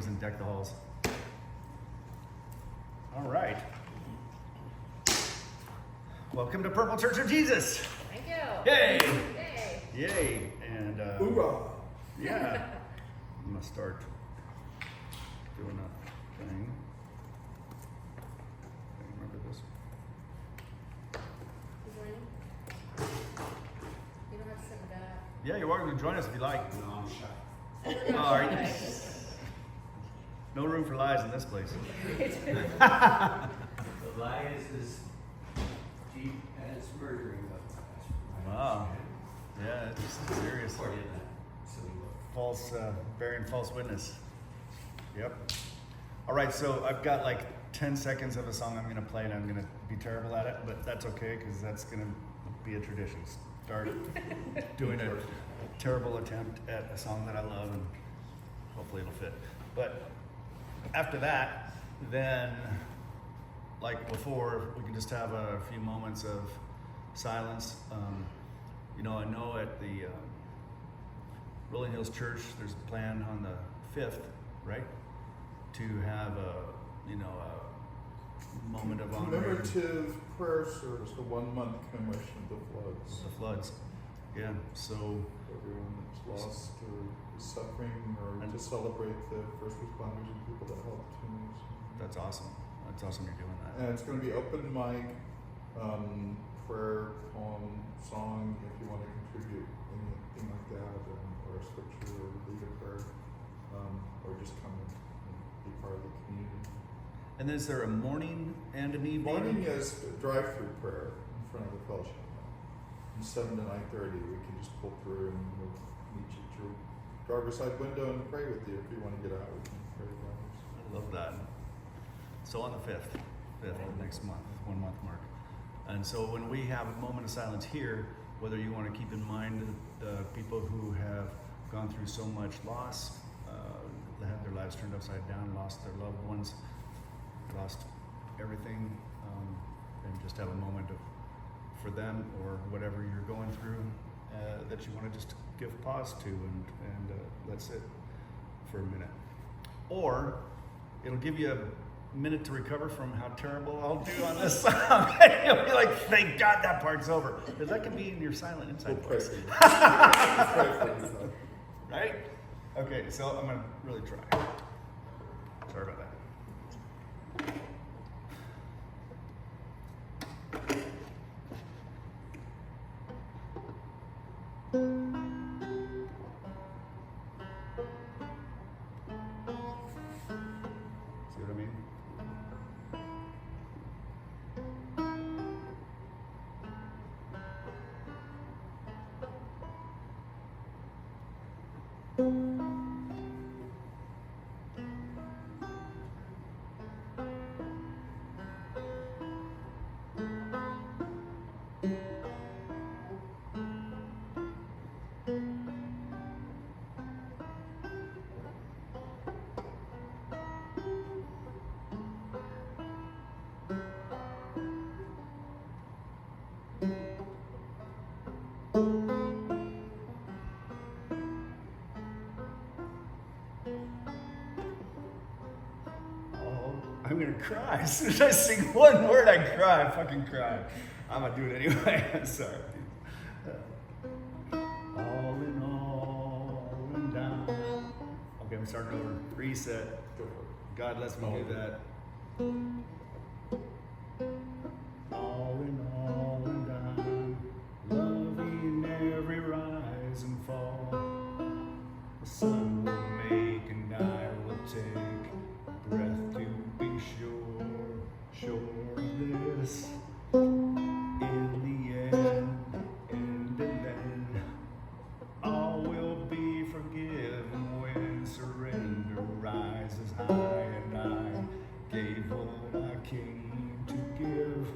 harmonies and deck the halls. All right. Welcome to Purple Church of Jesus. Thank you. Yay! Yay. Yay! And Hoorah! yeah, I'm gonna start doing a thing. Okay, remember this? You joining? You don't have to sit in the back. Yeah, you're welcome to join us if you like. No, I'm shy. All right. No room for lies in this place. The lie is as deep as murdering of Wow. Yeah, it's serious. For you, that silly look. False, bearing false witness. Yep. All right, so I've got like 10 seconds of a song I'm gonna play, and I'm gonna be terrible at it, but that's okay because that's gonna be a tradition. Start doing a terrible attempt at a song that I love, and hopefully it'll fit. But after that, then, like before, we can just have a few moments of silence. I know at the Rolling Hills Church, there's a plan on the 5th, right, to have a moment of honor. Commemorative prayer service, the 1 month commemoration of the floods. The floods. Yeah, so Everyone that's lost or is suffering, or And- to celebrate the first responders and people that helped. that's awesome. That's awesome you're doing that. And it's going to be open mic, prayer, poem, song, if you want to contribute anything like that, or a scripture, or lead a prayer, or just come and be part of the community. And then is there a morning and an evening? Morning is drive-through prayer in front of the fellowship hall. From 7 to 9:30, we can just pull through and we'll meet you at your driver's side window and pray with you. If you want to get out, we can pray with others. I love that. So on the 5th of next month, 1 month mark. And so when we have a moment of silence here, whether you want to keep in mind the people who have gone through so much loss, had their lives turned upside down, lost their loved ones, lost everything, and just have a moment for them or whatever you're going through that you want to just give pause to and let sit for a minute. Or it'll give you a minute to recover from how terrible I'll do on this song. You'll be like, thank God that part's over. Because that can be in your silent inside We'll pray voice. for you. We'll pray for you. Right? Okay, so I'm going to really try. Sorry about that. See what I mean? I'm gonna cry. As soon as I sing one word, I cry. I fucking cry. I'm gonna do it anyway. I'm sorry. All in all and down. Okay, I'm starting over. Reset. Go for it. God lets me do that. All in all and down, loving every rise and fall. The sun will make and I will take breath to be sure of this. In the end, then, all will be forgiven when surrender rises high, and I gave what I came to give.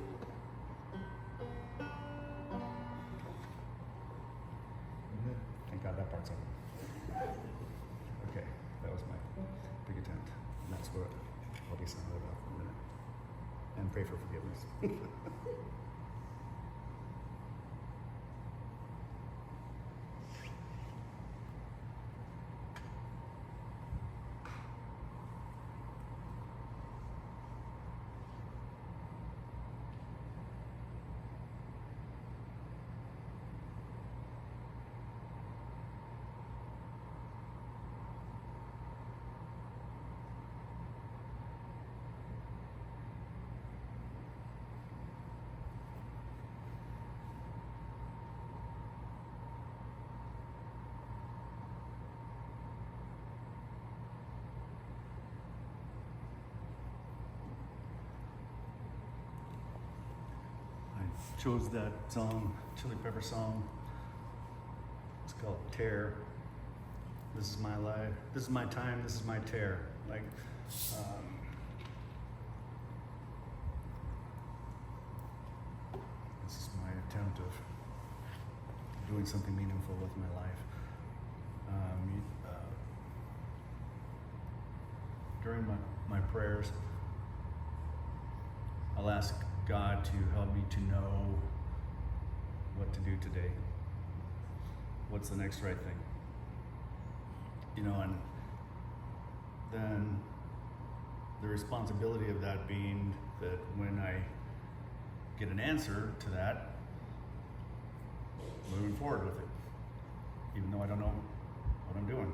Thank God that part's over. Okay, that was my big attempt. And that's what I'll be silent about for a minute. And pray for forgiveness. chose that song, Chili Pepper song. It's called Tear. This is my life. This is my time. This is my tear. Like, this is my attempt of doing something meaningful with my life. During my prayers, I'll ask God to help me to know what to do today. What's the next right thing? You know, and then the responsibility of that being that when I get an answer to that, moving forward with it, even though I don't know what I'm doing,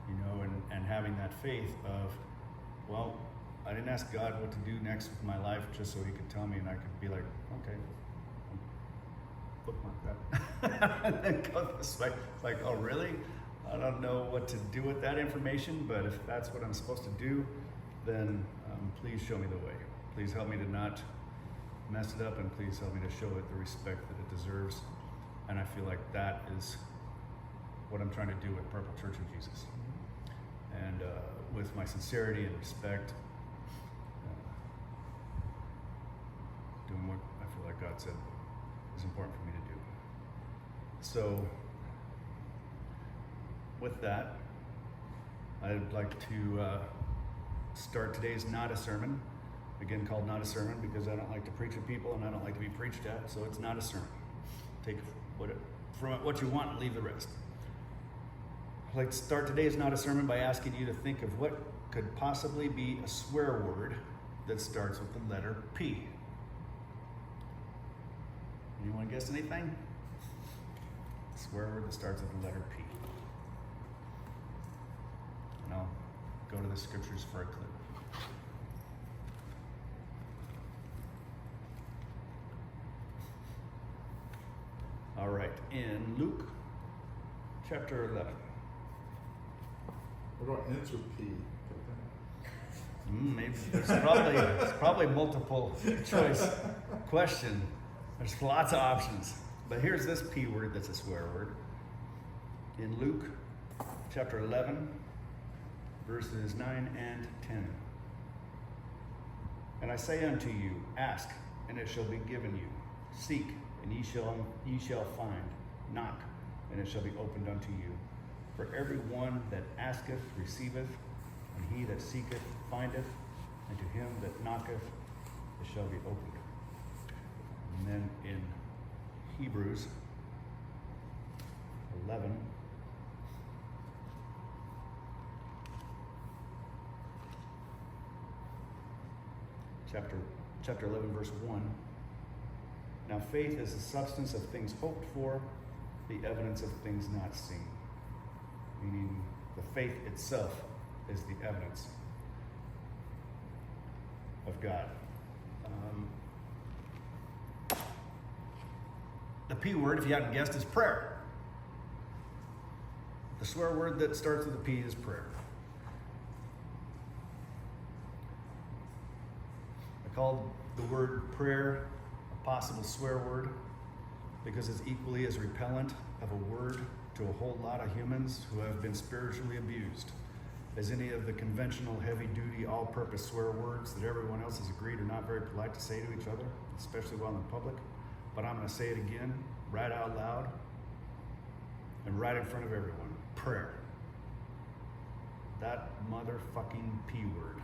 you know, and having that faith of, well, I didn't ask God what to do next with my life just so he could tell me and I could be like, okay, bookmark that. And then go this way. It's like, oh really? I don't know what to do with that information, but if that's what I'm supposed to do, then please show me the way. Please help me to not mess it up, and please help me to show it the respect that it deserves. And I feel like that is what I'm trying to do at Purple Church of Jesus. And with my sincerity and respect, doing what I feel like God said is important for me to do. So, with that, I'd like to start today's Not a Sermon, again called Not a Sermon because I don't like to preach at people and I don't like to be preached at, so it's not a sermon. Take from it what you want and leave the rest. I'd like to start today's Not a Sermon by asking you to think of what could possibly be a swear word that starts with the letter P. Anyone guess anything? Swear word that starts with the letter P. And I'll go to the scriptures for a clue. All right, in Luke chapter 11. What about ends with P? Maybe there's probably multiple choice question. There's lots of options. But here's this P word that's a swear word. In Luke chapter 11, verses 9 and 10. And I say unto you, ask, and it shall be given you. Seek, and ye shall find. Knock, and it shall be opened unto you. For every one that asketh receiveth, and he that seeketh findeth, and to him that knocketh it shall be opened. And then in Hebrews 11, chapter 11, verse 1. Now faith is the substance of things hoped for, the evidence of things not seen. Meaning the faith itself is the evidence of God. The P word, if you hadn't guessed, is prayer. The swear word that starts with a P is prayer. I called the word prayer a possible swear word because it's equally as repellent of a word to a whole lot of humans who have been spiritually abused as any of the conventional heavy-duty all-purpose swear words that everyone else has agreed are not very polite to say to each other, especially while in public. But I'm going to say it again, right out loud, and right in front of everyone. Prayer. That motherfucking P word.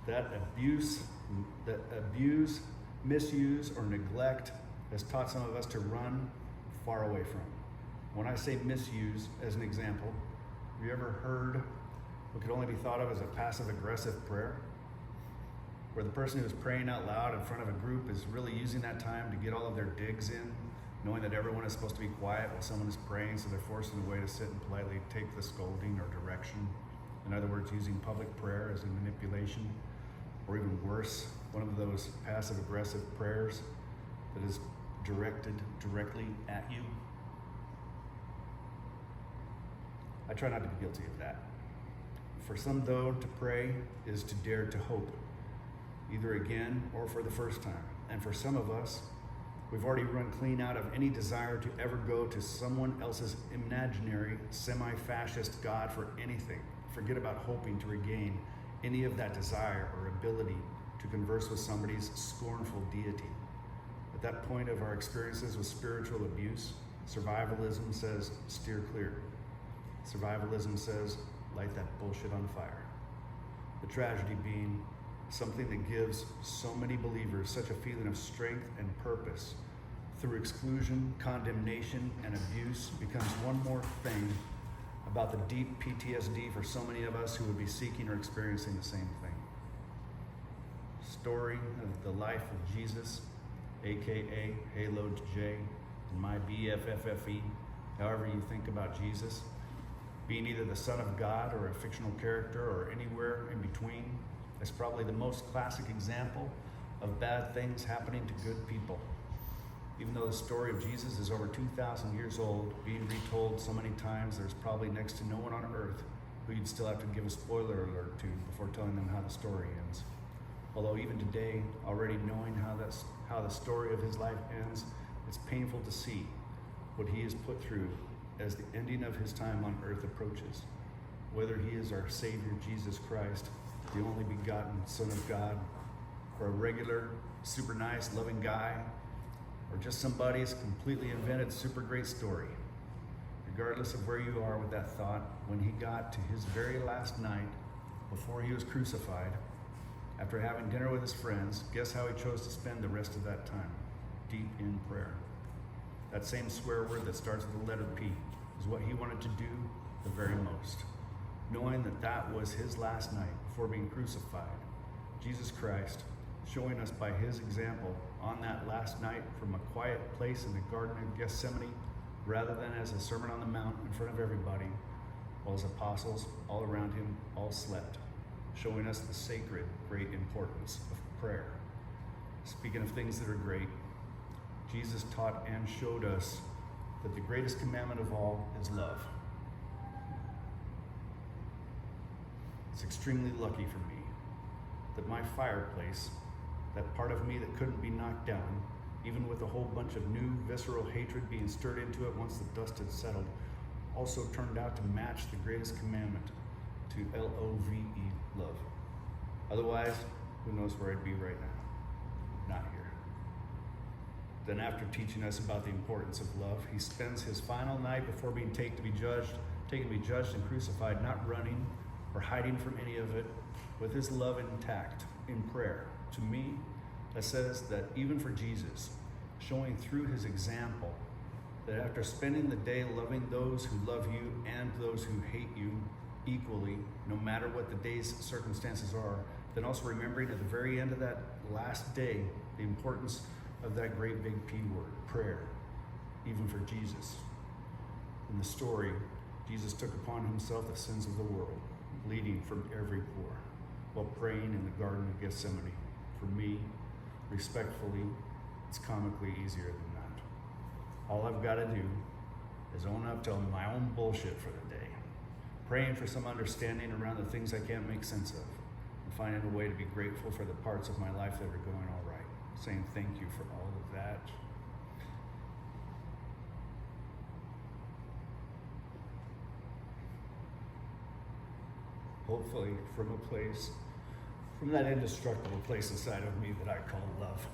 That abuse, misuse, or neglect has taught some of us to run far away from. When I say misuse, as an example, have you ever heard what could only be thought of as a passive-aggressive prayer? Where the person who's praying out loud in front of a group is really using that time to get all of their digs in, knowing that everyone is supposed to be quiet while someone is praying, so they're forced in a way to sit and politely take the scolding or direction. In other words, using public prayer as a manipulation, or even worse, one of those passive-aggressive prayers that is directed directly at you. I try not to be guilty of that. For some, though, to pray is to dare to hope, either again or for the first time. And for some of us, we've already run clean out of any desire to ever go to someone else's imaginary, semi-fascist God for anything. Forget about hoping to regain any of that desire or ability to converse with somebody's scornful deity. At that point of our experiences with spiritual abuse, survivalism says, steer clear. Survivalism says, light that bullshit on fire. The tragedy being something that gives so many believers such a feeling of strength and purpose through exclusion, condemnation, and abuse becomes one more thing about the deep PTSD for so many of us who would be seeking or experiencing the same thing. Story of the life of Jesus, aka Halo J, and my BFFFE, however you think about Jesus, being either the Son of God or a fictional character or anywhere in between, is probably the most classic example of bad things happening to good people. Even though the story of Jesus is over 2,000 years old, being retold so many times, there's probably next to no one on earth who you'd still have to give a spoiler alert to before telling them how the story ends. Although even today, already knowing how the story of his life ends, it's painful to see what he is put through as the ending of his time on earth approaches. Whether he is our Savior, Jesus Christ, the only begotten Son of God, or a regular, super nice, loving guy, or just somebody's completely invented super great story. Regardless of where you are with that thought, when he got to his very last night before he was crucified, after having dinner with his friends, guess how he chose to spend the rest of that time? Deep in prayer. That same swear word that starts with the letter P is what he wanted to do the very most. Knowing that that was his last night before being crucified, Jesus Christ, showing us by his example on that last night from a quiet place in the Garden of Gethsemane, rather than as a Sermon on the Mount in front of everybody, while his apostles all around him all slept, showing us the sacred, great importance of prayer. Speaking of things that are great, Jesus taught and showed us that the greatest commandment of all is love. It's extremely lucky for me that my fireplace, that part of me that couldn't be knocked down, even with a whole bunch of new visceral hatred being stirred into it once the dust had settled, also turned out to match the greatest commandment, to L-O-V-E, love. Otherwise, who knows where I'd be right now? Not here. Then after teaching us about the importance of love, he spends his final night before being taken to be judged and crucified, not running or hiding from any of it, with his love intact in prayer. To me, that says that even for Jesus, showing through his example that after spending the day loving those who love you and those who hate you equally, no matter what the day's circumstances are, then also remembering at the very end of that last day the importance of that great big P word, prayer, even for Jesus. In the story, Jesus took upon himself the sins of the world, bleeding from every pore, while praying in the Garden of Gethsemane. For me, respectfully, it's comically easier than that. All I've got to do is own up to my own bullshit for the day, praying for some understanding around the things I can't make sense of, and finding a way to be grateful for the parts of my life that are going all right, saying thank you for all of that. Hopefully from that indestructible place inside of me that I call love.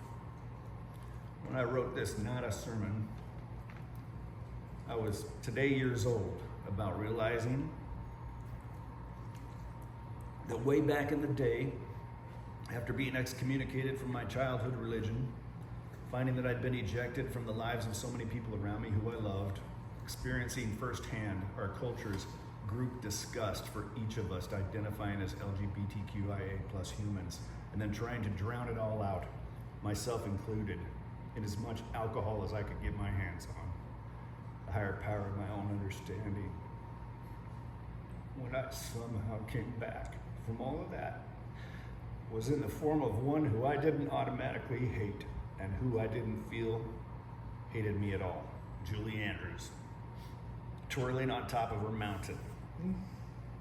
When I wrote this not a sermon, I was today years old, about realizing that way back in the day, after being excommunicated from my childhood religion, finding that I'd been ejected from the lives of so many people around me who I loved, experiencing firsthand our culture's group disgust for each of us identifying as LGBTQIA plus humans, and then trying to drown it all out, myself included, in as much alcohol as I could get my hands on. The higher power of my own understanding. When I somehow came back from all of that, was in the form of one who I didn't automatically hate and who I didn't feel hated me at all. Julie Andrews, twirling on top of her mountain.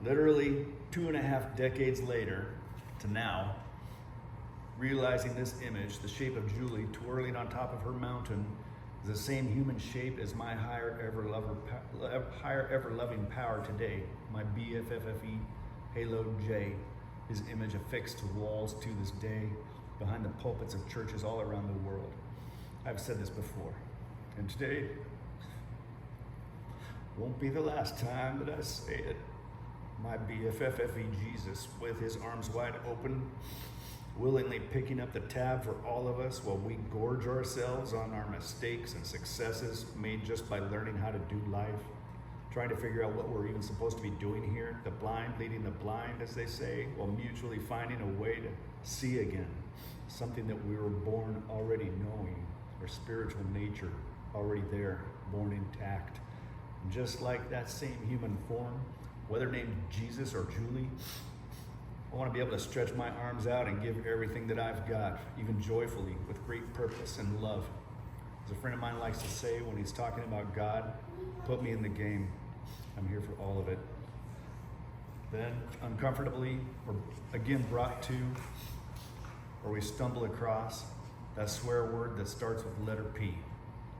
Literally 2.5 decades later to now, realizing this image, the shape of Julie twirling on top of her mountain, is the same human shape as my higher ever loving power today, my BFFFE Halo J, his image affixed to walls to this day, behind the pulpits of churches all around the world. I've said this before, and today won't be the last time that I say it. My BFFFE Jesus, with his arms wide open, willingly picking up the tab for all of us while we gorge ourselves on our mistakes and successes made just by learning how to do life, trying to figure out what we're even supposed to be doing here, the blind leading the blind, as they say, while mutually finding a way to see again, something that we were born already knowing, our spiritual nature already there, born intact. And just like that same human form, whether named Jesus or Julie, I want to be able to stretch my arms out and give everything that I've got, even joyfully, with great purpose and love. As a friend of mine likes to say when he's talking about God, put me in the game. I'm here for all of it. Then, uncomfortably, we're again brought to, or we stumble across, that swear word that starts with the letter P.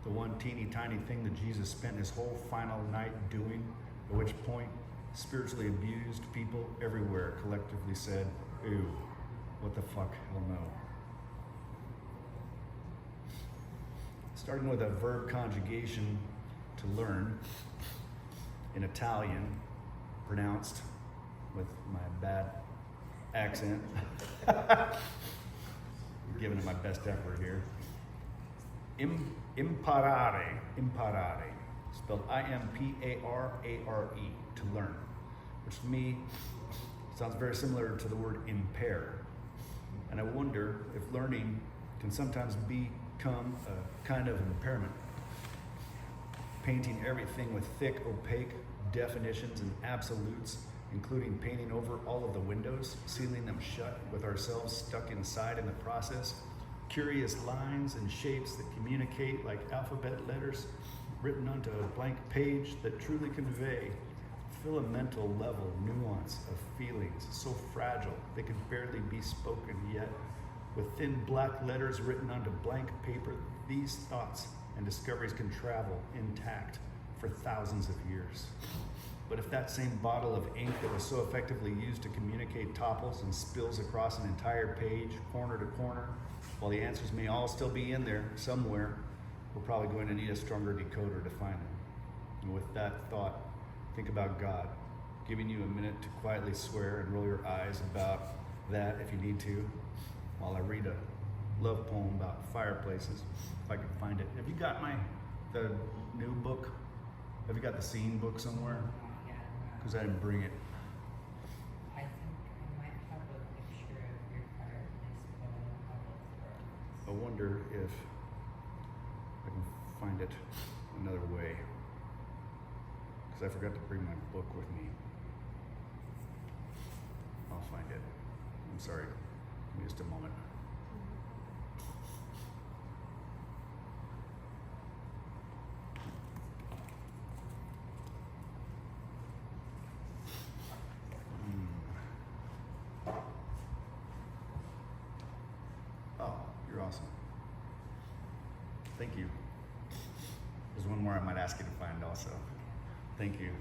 The one teeny tiny thing that Jesus spent his whole final night doing, at which point spiritually abused people everywhere collectively said, "Ew, what the fuck, hell no." Starting with a verb conjugation, to learn, in Italian, pronounced with my bad accent. Giving it my best effort here. Imparare, spelled I-M-P-A-R-A-R-E, to learn, which to me sounds very similar to the word impair. And I wonder if learning can sometimes become a kind of impairment, painting everything with thick, opaque definitions and absolutes, including painting over all of the windows, sealing them shut with ourselves stuck inside in the process, curious lines and shapes that communicate like alphabet letters written onto a blank page that truly convey filamental level nuance of feelings so fragile they can barely be spoken, yet with thin black letters written onto blank paper, these thoughts and discoveries can travel intact for thousands of years. But if that same bottle of ink that was so effectively used to communicate topples and spills across an entire page, corner to corner, while the answers may all still be in there somewhere, we're probably going to need a stronger decoder to find them. And with that thought, think about God, giving you a minute to quietly swear and roll your eyes about that if you need to, while I read a love poem about fireplaces, if I can find it. Have you got the new book? Have you got the scene book somewhere? Because I didn't bring it. I think I might have a picture of your fireplace poem on the floor. I wonder if I can find it another way. Because I forgot to bring my book with me. I'll find it. I'm sorry. Give me just a moment. Oh, you're awesome. Thank you. There's one more I might ask you to find also. Thank you.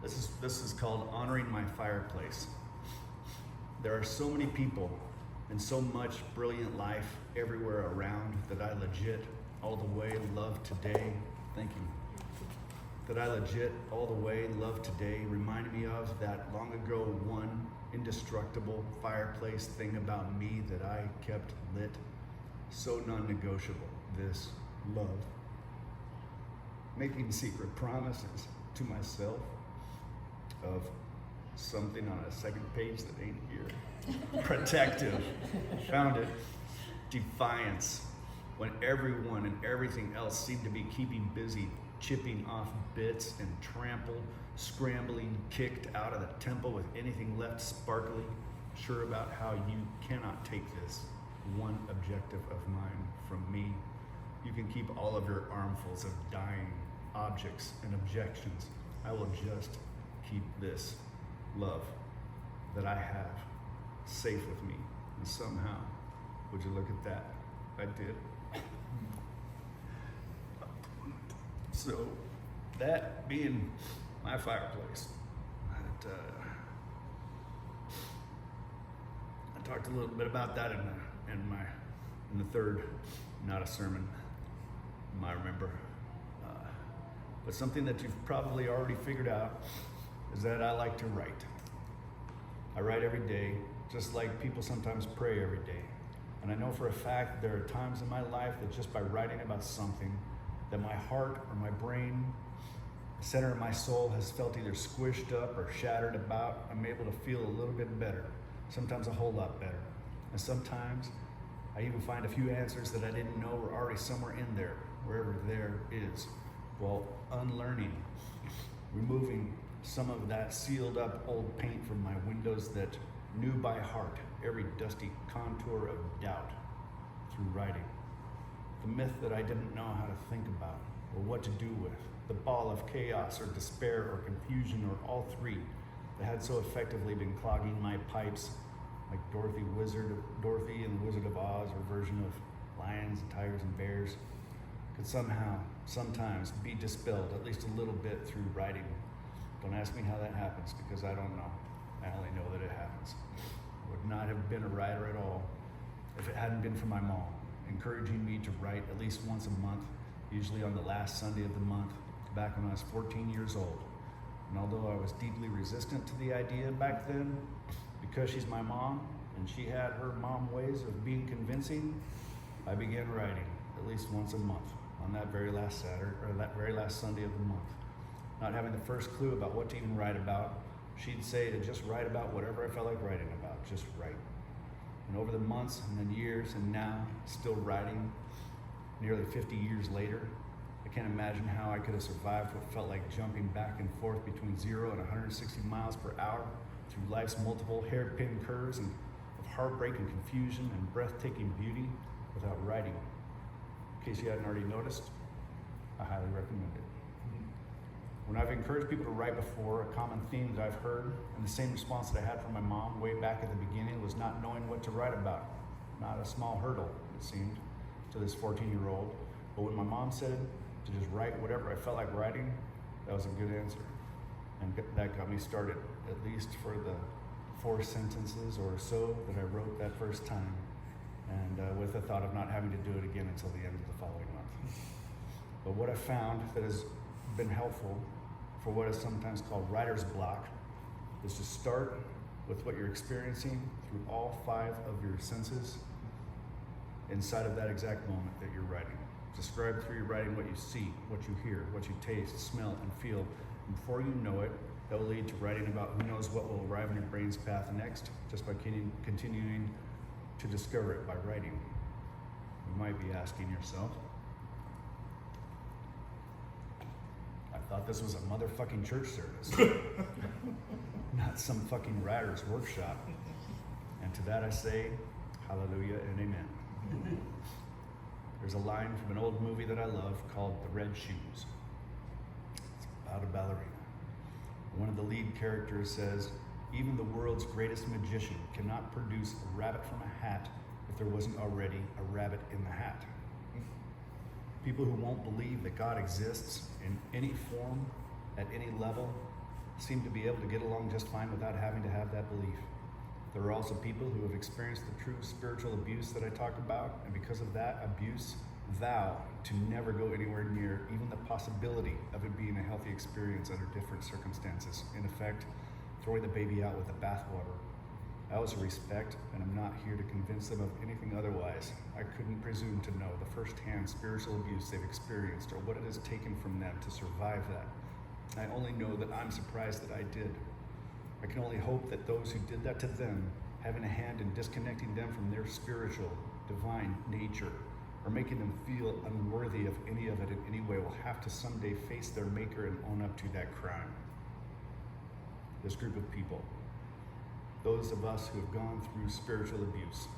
This is called Honoring My Fireplace. There are so many people and so much brilliant life everywhere around that I legit all the way love today. Thank you. That I legit all the way love today reminded me of that long ago one indestructible fireplace thing about me that I kept lit, so non-negotiable, this love. Making secret promises to myself of something on a second page that ain't here. Protective, found it. Defiance, when everyone and everything else seemed to be keeping busy, chipping off bits and trampled, scrambling, kicked out of the temple with anything left sparkly, sure about how you cannot take this one objective of mine from me. You can keep all of your armfuls of dying objects and objections. I will just keep this love that I have safe with me And somehow, would you look at that? I did. So, that being my fireplace, I talked a little bit about that in the third, not a sermon, I remember. But something that you've probably already figured out is that I like to write. I write every day, just like people sometimes pray every day. And I know for a fact there are times in my life that just by writing about something that my heart or my brain, the center of my soul has felt either squished up or shattered about, I'm able to feel a little bit better, sometimes a whole lot better. And sometimes I even find a few answers that I didn't know were already somewhere in there, wherever there is. Well, unlearning, removing some of that sealed up old paint from my windows that knew by heart every dusty contour of doubt through writing. The myth that I didn't know how to think about or what to do with, the ball of chaos or despair or confusion or all three that had so effectively been clogging my pipes like Dorothy and the Wizard of Oz, or version of lions and tigers and bears, could somehow, sometimes be dispelled at least a little bit through writing. Don't ask me how that happens because I don't know. I only know that it happens. I would not have been a writer at all if it hadn't been for my mom, encouraging me to write at least once a month, usually on the last Sunday of the month, back when I was 14 years old. And although I was deeply resistant to the idea back then, because she's my mom and she had her mom ways of being convincing, I began writing at least once a month on that very last Saturday, or that very last Sunday of the month. Not having the first clue about what to even write about, she'd say to just write about whatever I felt like writing about, just write. And over the months and then years and now, still writing, nearly 50 years later, I can't imagine how I could have survived what felt like jumping back and forth between 0 and 160 miles per hour through life's multiple hairpin curves and of heartbreak and confusion and breathtaking beauty without writing. In case you hadn't already noticed, I highly recommend it. When I've encouraged people to write before, a common theme that I've heard, and the same response that I had from my mom way back at the beginning, was not knowing what to write about. Not a small hurdle, it seemed, to this 14-year-old. But when my mom said to just write whatever I felt like writing, that was a good answer. And that got me started, at least for the 4 sentences or so that I wrote that first time, and with the thought of not having to do it again until the end of the following month. But what I found that has been helpful for what is sometimes called writer's block is to start with what you're experiencing through all 5 of your senses inside of that exact moment that you're writing. Describe through your writing what you see, what you hear, what you taste, smell, and feel. And before you know it, that will lead to writing about who knows what will arrive in your brain's path next, just by continuing to discover it by writing. You might be asking yourself, I thought this was a motherfucking church service, not some fucking writer's workshop. And to that I say, hallelujah and amen. There's a line from an old movie that I love called The Red Shoes. It's about a ballerina. One of the lead characters says, even the world's greatest magician cannot produce a rabbit from a hat if there wasn't already a rabbit in the hat. People who won't believe that God exists in any form, at any level, seem to be able to get along just fine without having to have that belief. There are also people who have experienced the true spiritual abuse that I talk about, and because of that abuse, vow to never go anywhere near even the possibility of it being a healthy experience under different circumstances. In effect, throwing the baby out with the bathwater. I also respect, and I'm not here to convince them of anything otherwise. I couldn't presume to know the first-hand spiritual abuse they've experienced or what it has taken from them to survive that. I only know that I'm surprised that I did. I can only hope that those who did that to them, having a hand in disconnecting them from their spiritual, divine nature, or making them feel unworthy of any of it in any way, will have to someday face their maker and own up to that crime. This group of people, those of us who have gone through spiritual abuse,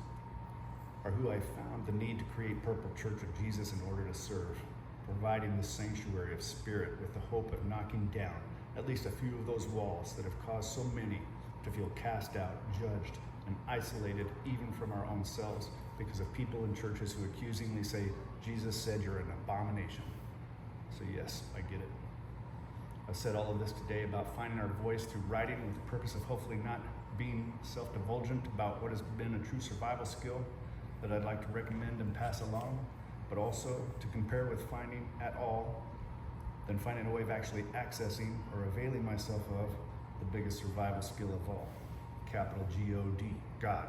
are who I found the need to create Purple Church of Jesus in order to serve, providing the sanctuary of spirit with the hope of knocking down at least a few of those walls that have caused so many to feel cast out, judged, and isolated even from our own selves because of people in churches who accusingly say, Jesus said you're an abomination. So yes, I get it. I've said all of this today about finding our voice through writing with the purpose of hopefully not being self-divulgent about what has been a true survival skill that I'd like to recommend and pass along, but also to compare with finding at all, then finding a way of actually accessing or availing myself of the biggest survival skill of all, capital G-O-D, God.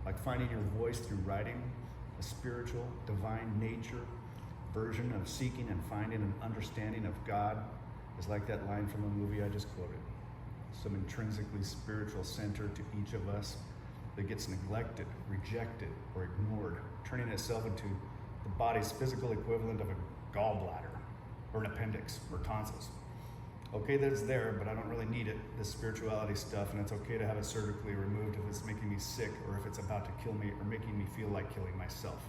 Like finding your voice through writing, a spiritual, divine nature version of seeking and finding an understanding of God is like that line from the movie I just quoted. Some intrinsically spiritual center to each of us that gets neglected, rejected, or ignored, turning itself into the body's physical equivalent of a gallbladder, or an appendix, or tonsils. Okay, that's there, but I don't really need it, this spirituality stuff, and it's okay to have it surgically removed if it's making me sick, or if it's about to kill me, or making me feel like killing myself.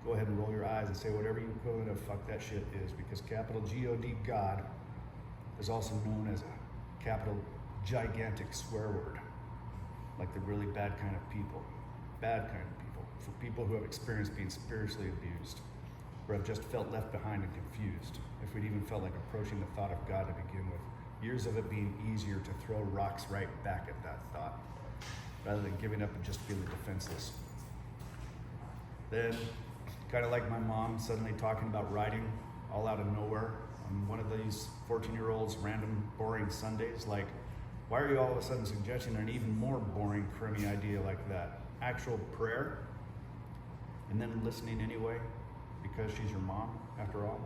Go ahead and roll your eyes and say whatever your equivalent of fuck that shit is, because capital G-O-D, God, is also known as a capital gigantic swear word, like the really bad kind of people, for people who have experienced being spiritually abused, or have just felt left behind and confused, if we'd even felt like approaching the thought of God to begin with, years of it being easier to throw rocks right back at that thought, rather than giving up and just feeling defenseless. Then, kind of like my mom suddenly talking about writing all out of nowhere on one of these 14-year-olds random boring Sundays, like, why are you all of a sudden suggesting an even more boring, crummy idea like that? Actual prayer? And then listening anyway, because she's your mom, after all?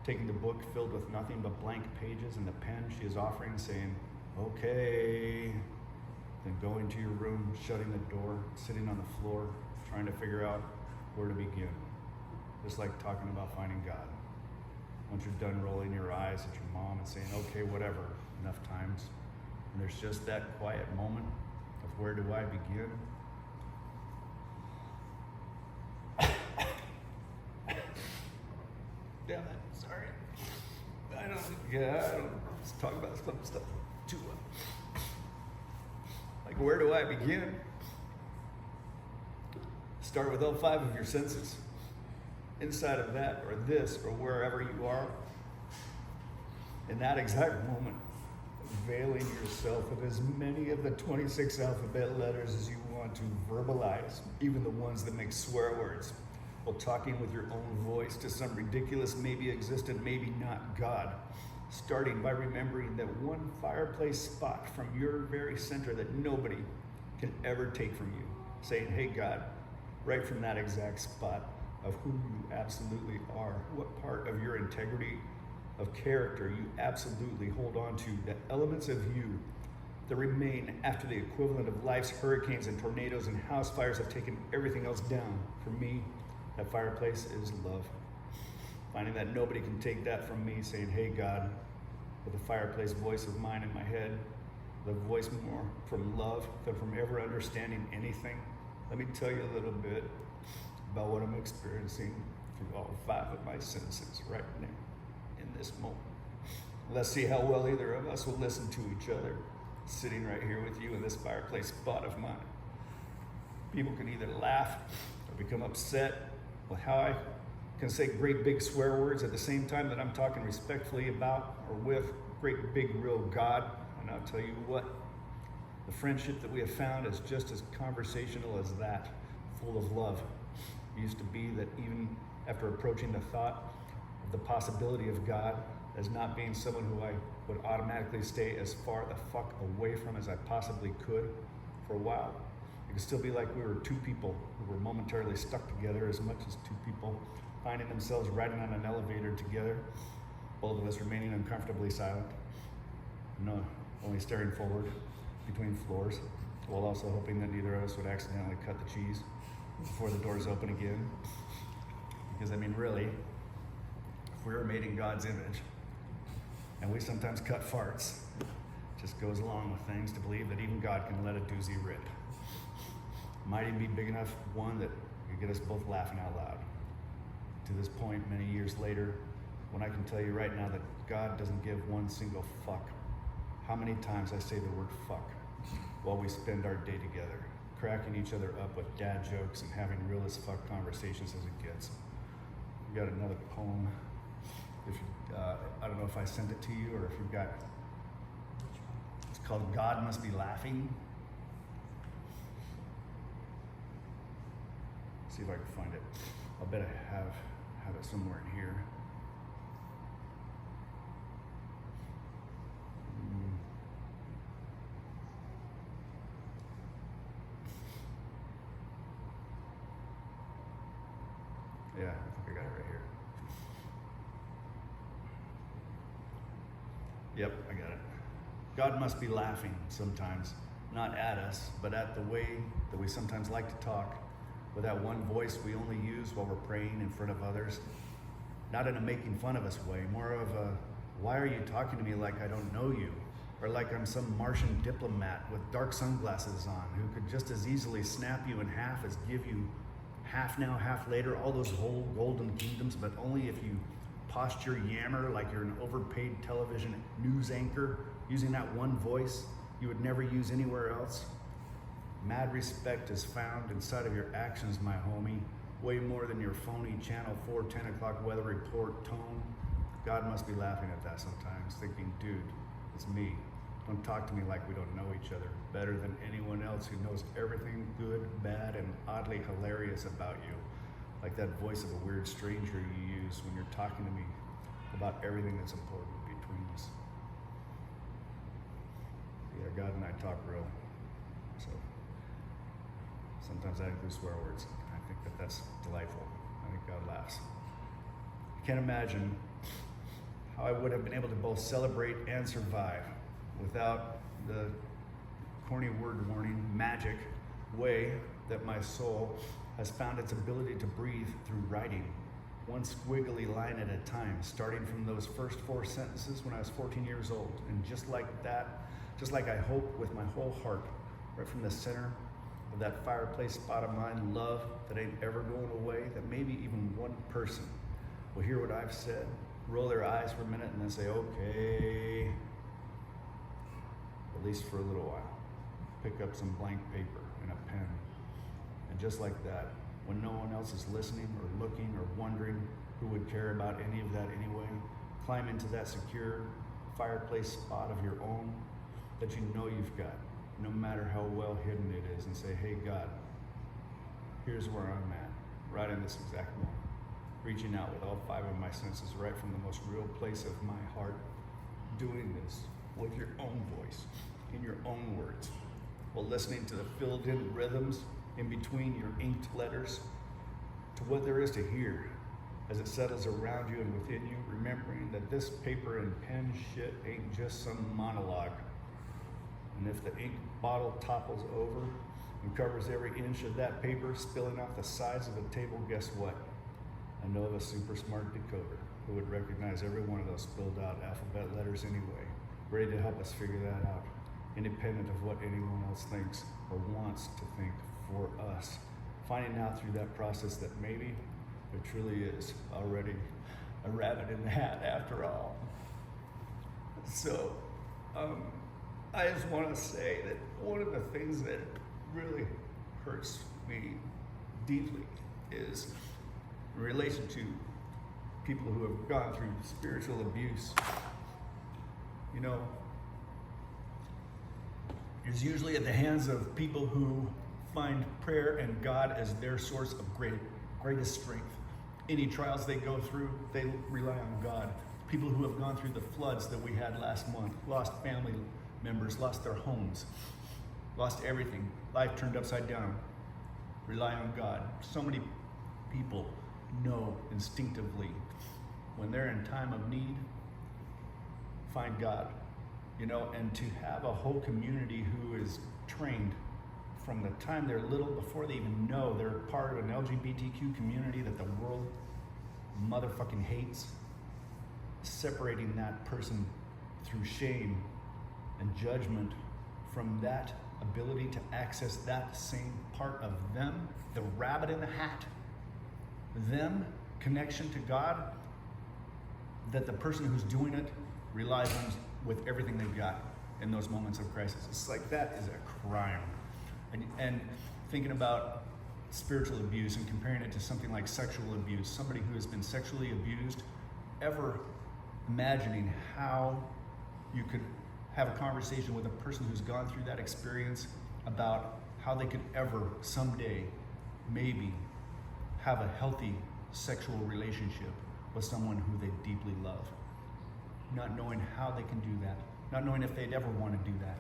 Taking the book filled with nothing but blank pages and the pen she is offering, saying, okay, then going to your room, shutting the door, sitting on the floor, trying to figure out where to begin. Just like talking about finding God. Once you're done rolling your eyes at your mom and saying, okay, whatever, enough times, and there's just that quiet moment of where do I begin? Damn it, sorry. I don't let's talk about some stuff too like, where do I begin? Start with all 5 of your senses. Inside of that, or this, or wherever you are, in that exact moment, availing yourself of as many of the 26 alphabet letters as you want to verbalize, even the ones that make swear words, while talking with your own voice to some ridiculous, maybe existent, maybe not God, starting by remembering that one fireplace spot from your very center that nobody can ever take from you, saying, hey God, right from that exact spot of who you absolutely are, what part of your integrity of character you absolutely hold on to, the elements of you that remain after the equivalent of life's hurricanes and tornadoes and house fires have taken everything else down. For me, that fireplace is love. Finding that nobody can take that from me, saying, hey God, with a fireplace voice of mine in my head, the voice more from love than from ever understanding anything. Let me tell you a little bit about what I'm experiencing through all 5 of my senses right now, in this moment. Let's see how well either of us will listen to each other, sitting right here with you in this fireplace spot of mine. People can either laugh or become upset with how I can say great big swear words at the same time that I'm talking respectfully about or with great big real God. And I'll tell you what, the friendship that we have found is just as conversational as that, full of love. It used to be that even after approaching the thought of the possibility of God as not being someone who I would automatically stay as far the fuck away from as I possibly could for a while, it could still be like we were 2 people who were momentarily stuck together as much as 2 people finding themselves riding on an elevator together, both of us remaining uncomfortably silent, only staring forward between floors, while also hoping that neither of us would accidentally cut the cheese before the doors open again. Because I mean, really, if we were made in God's image, and we sometimes cut farts, it just goes along with things to believe that even God can let a doozy rip. Might even be big enough, one, that could get us both laughing out loud. To this point, many years later, when I can tell you right now that God doesn't give one single fuck how many times I say the word fuck while we spend our day together, cracking each other up with dad jokes and having real as fuck conversations as it gets. We got another poem. If you, I don't know if I sent it to you or if you've got. Which one? It's called "God Must Be Laughing." See if I can find it. I'll bet I have it somewhere in here. Yeah, I think I got it right here. Yep, I got it. God must be laughing sometimes, not at us, but at the way that we sometimes like to talk, with that one voice we only use while we're praying in front of others. Not in a making fun of us way, more of a, why are you talking to me like I don't know you? Or like I'm some Martian diplomat with dark sunglasses on who could just as easily snap you in half as give you half now, half later, all those whole golden kingdoms, but only if you posture yammer like you're an overpaid television news anchor using that one voice you would never use anywhere else. Mad respect is found inside of your actions, my homie, way more than your phony Channel 4 10 o'clock weather report tone. God must be laughing at that sometimes, thinking, dude, it's me. Don't talk to me like we don't know each other better than anyone else who knows everything good, bad, and oddly hilarious about you. Like that voice of a weird stranger you use when you're talking to me about everything that's important between us. Yeah, God and I talk real. So sometimes I include swear words. I think that that's delightful. I think God laughs. I can't imagine how I would have been able to both celebrate and survive without the corny word warning, magic way that my soul has found its ability to breathe through writing, one squiggly line at a time, starting from those first 4 sentences when I was 14 years old. And just like that, just like I hope with my whole heart, right from the center of that fireplace spot of mine, love that ain't ever going away, that maybe even one person will hear what I've said, roll their eyes for a minute, and then say, okay, at least for a little while. Pick up some blank paper and a pen. And just like that, when no one else is listening or looking or wondering who would care about any of that anyway, climb into that secure fireplace spot of your own that you know you've got, no matter how well hidden it is, and say, hey God, here's where I'm at, right in this exact moment. Reaching out with all 5 of my senses, right from the most real place of my heart, doing this with your own voice, in your own words, while listening to the filled in rhythms in between your inked letters, to what there is to hear as it settles around you and within you, remembering that this paper and pen shit ain't just some monologue. And if the ink bottle topples over and covers every inch of that paper, spilling off the sides of the table, guess what? I know of a super smart decoder who would recognize every one of those spilled out alphabet letters anyway, ready to help us figure that out, independent of what anyone else thinks or wants to think for us. Finding out through that process that maybe there truly is already a rabbit in the hat after all. So, I just want to say that one of the things that really hurts me deeply is in relation to people who have gone through spiritual abuse. You know, it's usually at the hands of people who find prayer and God as their source of greatest strength. Any trials they go through, they rely on God. People who have gone through the floods that we had last month, lost family members, lost their homes, lost everything, life turned upside down, rely on God. So many people know instinctively when they're in time of need, find God, you know, and to have a whole community who is trained from the time they're little, before they even know they're part of an LGBTQ community that the world motherfucking hates, separating that person through shame and judgment from that ability to access that same part of them, the rabbit in the hat, them, connection to God, that the person who's doing it relies on with everything they've got. in those moments of crisis. It's like that is a crime. And thinking about spiritual abuse and comparing it to something like sexual abuse, somebody who has been sexually abused, ever imagining how you could have a conversation with a person who's gone through that experience about how they could ever someday maybe have a healthy sexual relationship with someone who they deeply love. Not knowing how they can do that, not knowing if they'd ever want to do that,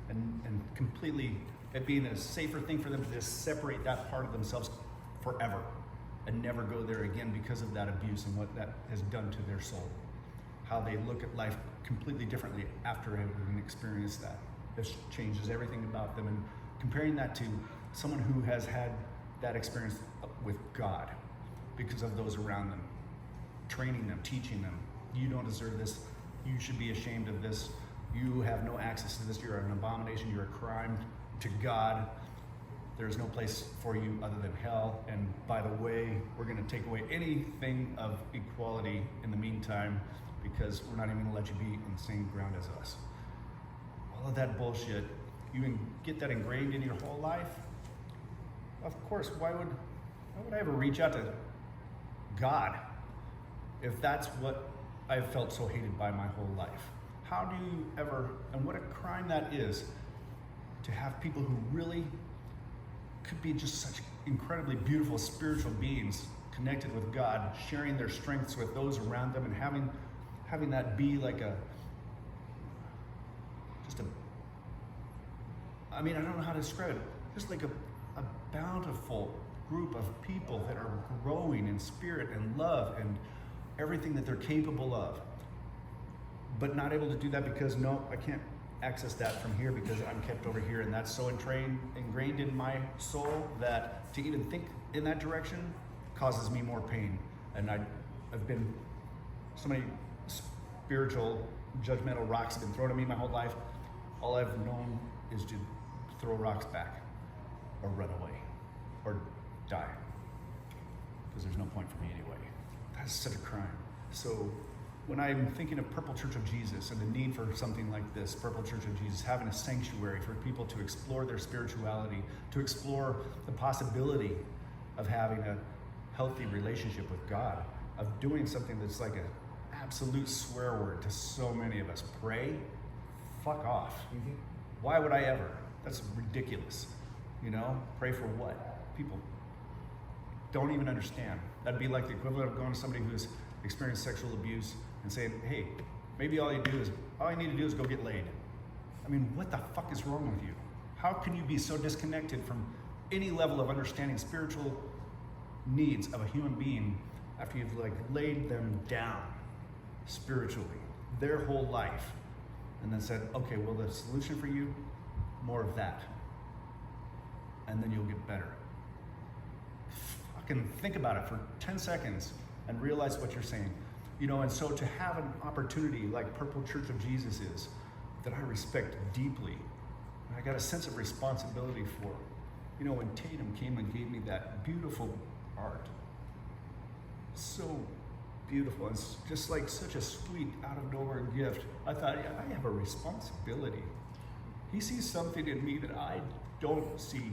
and completely it being a safer thing for them to just separate that part of themselves forever and never go there again because of that abuse and what that has done to their soul. How they look at life completely differently after having experienced that. This changes everything about them. And comparing that to someone who has had that experience with God because of those around them, training them, teaching them, you don't deserve this, you should be ashamed of this, you have no access to this, you're an abomination, you're a crime to God, there's no place for you other than hell, and by the way, we're going to take away anything of equality in the meantime because we're not even going to let you be on the same ground as us. All of that bullshit, you can get that ingrained in your whole life. Of course, why would I ever reach out to God if that's what I've felt so hated by my whole life? How do you ever, and what a crime that is, to have people who really could be just such incredibly beautiful spiritual beings connected with God, sharing their strengths with those around them and having that be like I don't know how to describe it, just like a bountiful group of people that are growing in spirit and love and everything that they're capable of, but not able to do that because no, I can't access that from here because I'm kept over here, and that's so ingrained in my soul that to even think in that direction causes me more pain. And I've been, so many spiritual judgmental rocks have been thrown at me my whole life. All I've known is to throw rocks back or run away or die because there's no point for me anyway. That's such a crime. So when I'm thinking of Purple Church of Jesus and the need for something like this, Purple Church of Jesus, having a sanctuary for people to explore their spirituality, to explore the possibility of having a healthy relationship with God, of doing something that's like an absolute swear word to so many of us. Pray? Fuck off. Mm-hmm. Why would I ever? That's ridiculous. Pray for what? People don't even understand. That'd be like the equivalent of going to somebody who's experienced sexual abuse and saying, hey, maybe all you need to do is go get laid. I mean, what the fuck is wrong with you? How can you be so disconnected from any level of understanding spiritual needs of a human being after you've laid them down spiritually their whole life and then said, okay, well, the solution for you, more of that, and then you'll get better. Fucking think about it for 10 seconds and realize what you're saying. And so to have an opportunity like Purple Church of Jesus is, that I respect deeply, and I got a sense of responsibility for. When Tatum came and gave me that beautiful art, so beautiful, and just like such a sweet out of nowhere gift, I thought, yeah, I have a responsibility. He sees something in me that I don't see.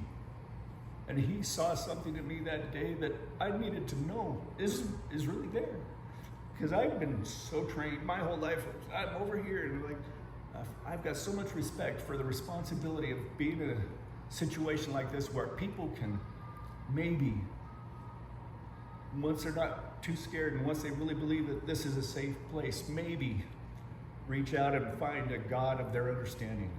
And he saw something in me that day that I needed to know is really there. Because I've been so trained my whole life. I'm over here and I've got so much respect for the responsibility of being in a situation like this where people can maybe, once they're not too scared and once they really believe that this is a safe place, maybe reach out and find a God of their understanding.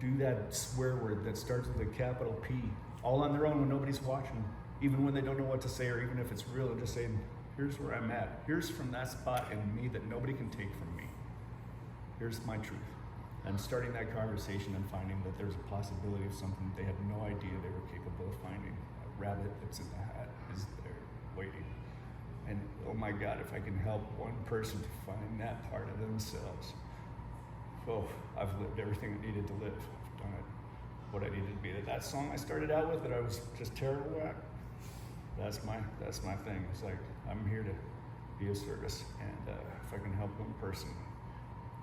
Do that swear word that starts with a capital P, all on their own when nobody's watching, even when they don't know what to say or even if it's real, and just saying, here's where I'm at. Here's from that spot in me that nobody can take from me. Here's my truth. And starting that conversation and finding that there's a possibility of something they had no idea they were capable of finding. A rabbit that's in the hat is there waiting. And oh my God, if I can help one person to find that part of themselves, I've lived everything I needed to live. I've done it, what I needed to be. That song I started out with that I was just terrible at, that's my thing. It's like, I'm here to be of service, and if I can help one person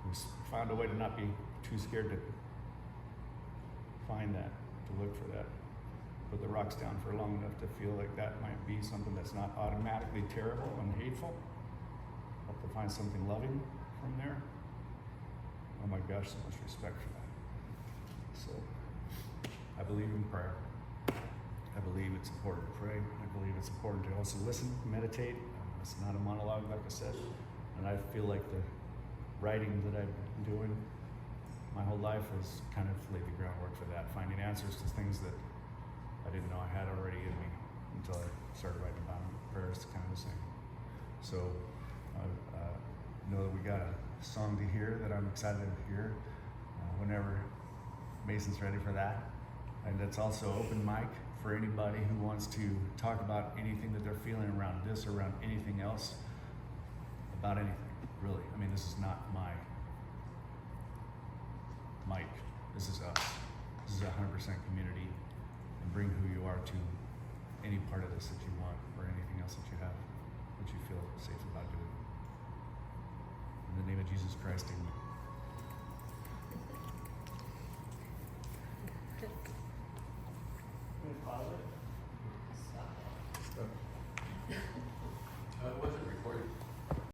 who's found a way to not be too scared to find that, to look for that. Put the rocks down for long enough to feel like that might be something that's not automatically terrible and hateful. But to find something loving from there. Oh my gosh, so much respect for that. So, I believe in prayer. I believe it's important to pray. I believe it's important to also listen, meditate. It's not a monologue, like I said. And I feel like the writing that I've been doing my whole life has kind of laid the groundwork for that, finding answers to things that I didn't know I had already in me until I started writing about them. Prayer is kind of the same. So, know that we got a song to hear that I'm excited to hear whenever Mason's ready for that. And it's also open mic for anybody who wants to talk about anything that they're feeling around this or around anything else, about anything, really. I mean, this is not my mic. This is us. This is 100% community. And bring who you are to any part of this that you want or anything else that you have, that you feel safe about doing. In the name of Jesus Christ, amen. Stop it. Uh, What's